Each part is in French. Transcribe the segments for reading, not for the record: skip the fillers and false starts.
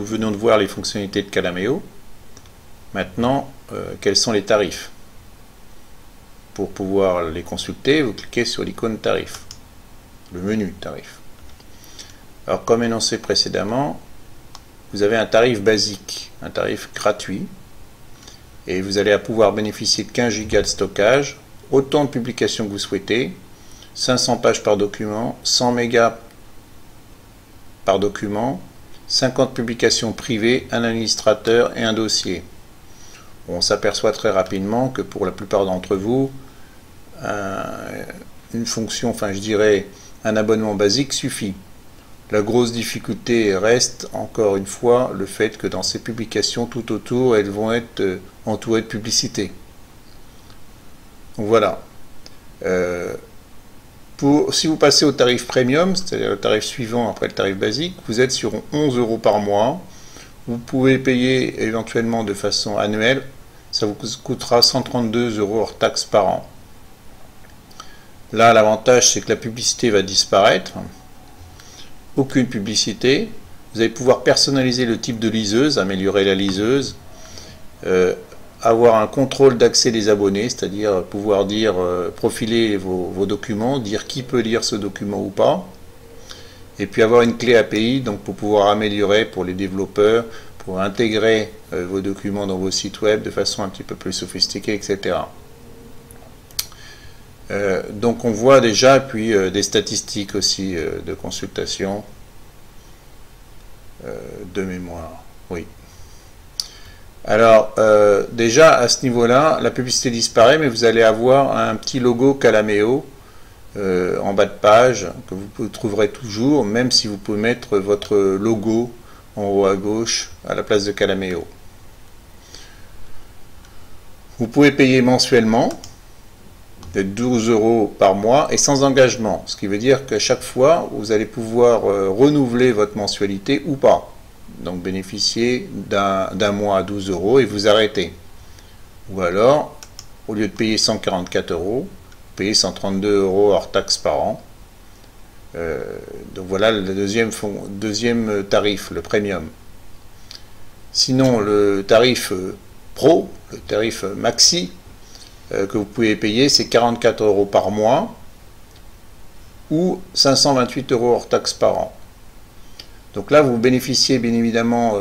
venons de voir les fonctionnalités de Calameo. Maintenant, quels sont les tarifs? Pour pouvoir les consulter, vous cliquez sur l'icône tarif, le menu tarif. Alors, comme énoncé précédemment, vous avez un tarif basique, un tarif gratuit, et vous allez pouvoir bénéficier de 15 Go de stockage, autant de publications que vous souhaitez, 500 pages par document, 100 mégas par document, 50 publications privées, un administrateur et un dossier. On s'aperçoit très rapidement que pour la plupart d'entre vous, une fonction, enfin je dirais un abonnement basique suffit. La grosse difficulté reste encore une fois le fait que dans ces publications tout autour, elles vont être entourées de publicité. Donc voilà. Si vous passez au tarif premium, c'est-à-dire le tarif suivant après le tarif basique, vous êtes sur 11 € par mois. Vous pouvez payer éventuellement de façon annuelle. Ça vous coûtera 132 € hors taxes par an. Là, l'avantage, c'est que la publicité va disparaître. Aucune publicité. Vous allez pouvoir personnaliser le type de liseuse, améliorer la liseuse, avoir un contrôle d'accès des abonnés, c'est-à-dire pouvoir dire profiler vos documents, dire qui peut lire ce document ou pas, et puis avoir une clé API donc pour pouvoir améliorer pour les développeurs, pour intégrer vos documents dans vos sites web de façon un petit peu plus sophistiquée, etc. Donc on voit déjà puis des statistiques aussi de consultation de mémoire. Oui. Alors déjà à ce niveau-là, la publicité disparaît, mais vous allez avoir un petit logo Calameo en bas de page que vous trouverez toujours, même si vous pouvez mettre votre logo en haut à gauche à la place de Calameo. Vous pouvez payer mensuellement de 12 € par mois et sans engagement, ce qui veut dire qu'à chaque fois vous allez pouvoir renouveler votre mensualité ou pas, donc bénéficier d'un mois à 12 € et vous arrêtez, ou alors au lieu de payer 144 €, vous payez 132 € hors taxes par an. Donc voilà le deuxième tarif, le premium. Sinon le tarif pro, le tarif maxi que vous pouvez payer, c'est 44 € par mois ou 528 € hors taxes par an. Donc là, vous bénéficiez bien évidemment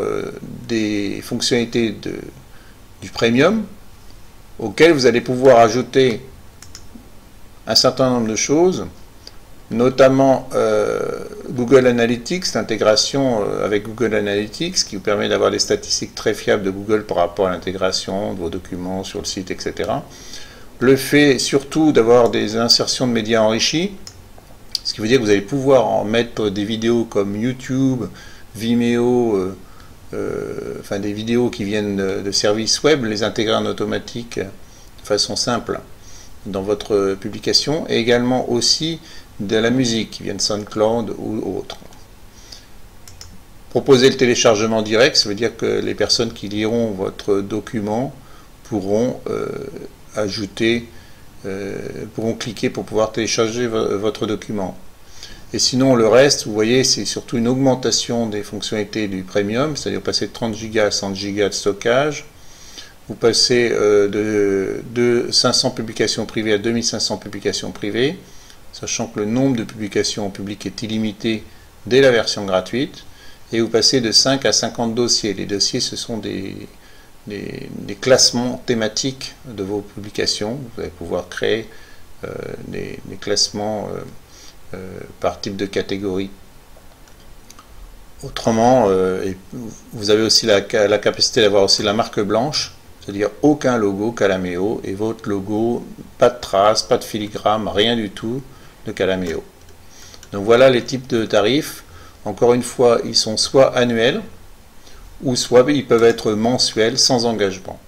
des fonctionnalités du premium, auxquelles vous allez pouvoir ajouter un certain nombre de choses, notamment Google Analytics, l'intégration avec Google Analytics, qui vous permet d'avoir des statistiques très fiables de Google par rapport à l'intégration de vos documents sur le site, etc. Le fait surtout d'avoir des insertions de médias enrichis, ce qui veut dire que vous allez pouvoir en mettre des vidéos comme YouTube, Vimeo, enfin des vidéos qui viennent de services web, les intégrer en automatique de façon simple dans votre publication, et également aussi de la musique qui vient de SoundCloud ou autre. Proposer le téléchargement direct, ça veut dire que les personnes qui liront votre document pourront pourront cliquer pour pouvoir télécharger votre document. Et sinon le reste, vous voyez, c'est surtout une augmentation des fonctionnalités du premium, c'est-à-dire passer de 30 Go à 100 Go de stockage. Vous passez de 500 publications privées à 2500 publications privées, sachant que le nombre de publications en public est illimité dès la version gratuite, et vous passez de 5 à 50 dossiers. Les dossiers, ce sont des classements thématiques de vos publications. Vous allez pouvoir créer des classements par type de catégorie. Autrement, vous avez aussi la capacité d'avoir aussi la marque blanche, c'est-à-dire aucun logo Calameo, et votre logo, pas de traces, pas de filigrane, rien du tout de Calameo. Donc voilà les types de tarifs. Encore une fois, ils sont soit annuels, ou soit ils peuvent être mensuels sans engagement.